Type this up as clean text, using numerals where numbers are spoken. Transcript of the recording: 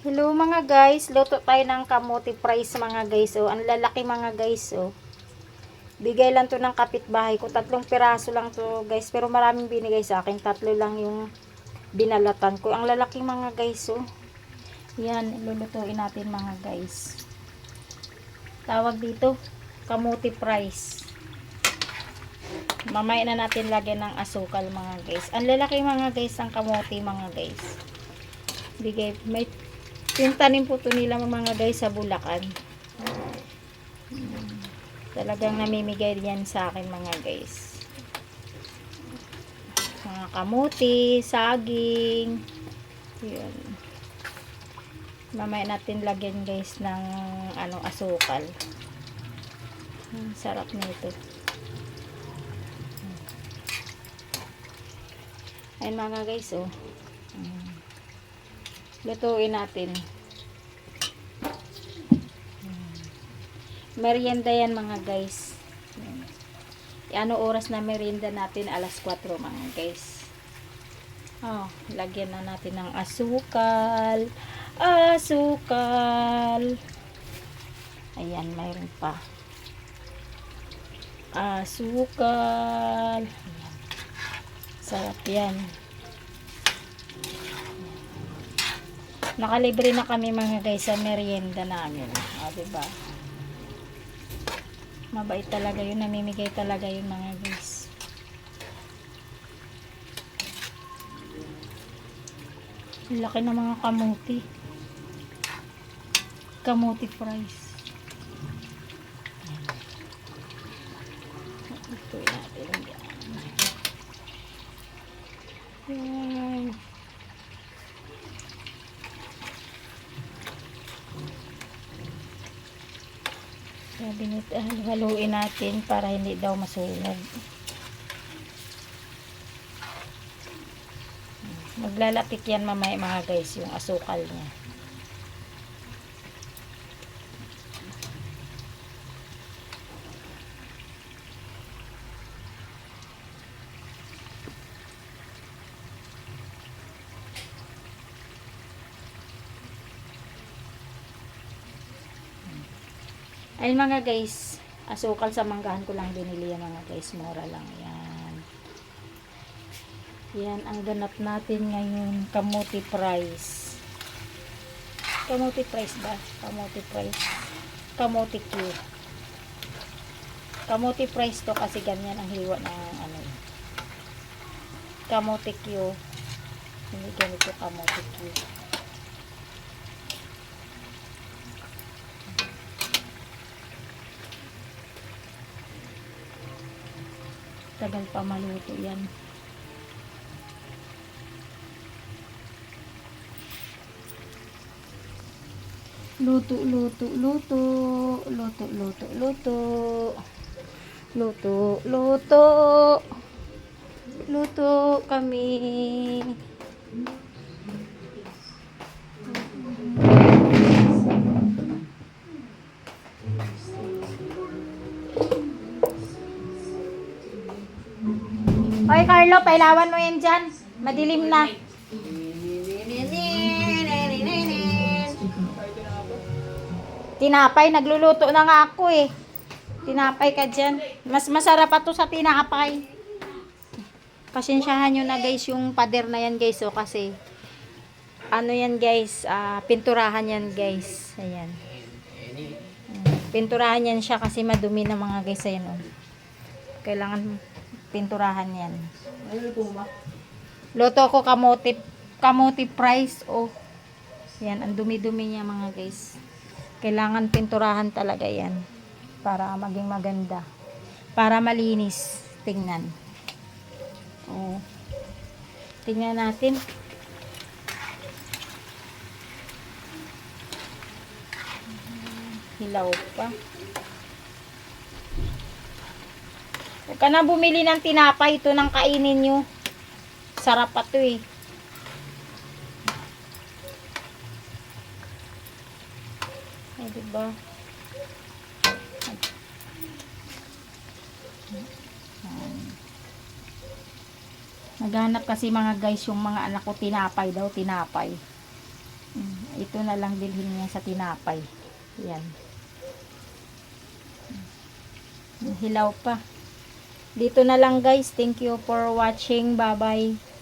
Hello mga guys, luto tayo ng kamote fries mga guys. Oh, ang lalaki mga guys. Oh. Bigay lang to ng kapitbahay ko. 3 piraso lang to guys. Pero maraming binigay sa akin. 3 lang yung binalatan ko. Ang lalaki mga guys. Oh. Yan, lulutuin natin mga guys. Tawag dito, kamote fries. Mamaya na natin lagyan ng asukal mga guys. Ang lalaki mga guys ng kamote mga guys. Bigay, may tintanim po to nila mga guys sa Bulacan. Talagang namimigay yan sa akin mga guys. Mga kamuti, saging. Yun. Mamaya natin lagyan guys ng asukal. Sarap nito. Ayun mga guys oh. Lutuin natin. Merienda yan mga guys. Ano oras na merienda natin? Alas 4 mga guys. Oh, lagyan na natin ng asukal. Asukal. Ayan, mayroon pa. Asukal. Ayan. Sarap yan. Nakalibre na kami mga guys sa merienda namin. Diba? Mabait talaga yun. Namimigay talaga yun mga guys. Laki na mga kamuti. Kamuti fries. Ito natin yan. Yan. Sabi nito, haluin natin para hindi daw masunog. Maglalapit yan mamaya mga guys, yung asukal niya. Ayun mga guys, asukal sa manggahan ko lang binili yan mga guys, mura lang yan. Yan ang ganap natin ngayon, kamote fries. Kamote fries ba? Kamote fries. Kamote Q. Kamote fries to kasi ganyan ang hiwa ng kamote Q. Hindi ganito kamote Q. Tagal pa maluto yan. Luto, luto, luto. Luto, luto, luto. Luto, luto. Luto kami. Oy Carlo, pailawan mo yan dyan. Madilim na. Tinapay, nagluluto na nga ako eh. Tinapay ka dyan. Mas masarap pa to sa tinapay. Pasensyahan nyo na guys yung pader na yan guys. Oh, kasi ano yan guys, pinturahan yan guys. Ayan. Pinturahan yan siya kasi madumi na mga guys. Ayan oh. Kailangan pinturahan yan. Luto ko kamote fries. Oh. Yan, ang dumi-dumi niya mga guys. Kailangan pinturahan talaga yan. Para maging maganda. Para malinis. Tingnan. Oh. Tingnan natin. Hilaw pa. Huwag ka na bumili ng tinapay. Ito nang kainin nyo. Sarap pa ito eh. Ay, diba? Naghanap kasi mga guys yung mga anak ko tinapay daw, tinapay. Ito na lang bilhin niya sa tinapay. Yan. Hilaw pa. Dito na lang guys. Thank you for watching. Bye bye.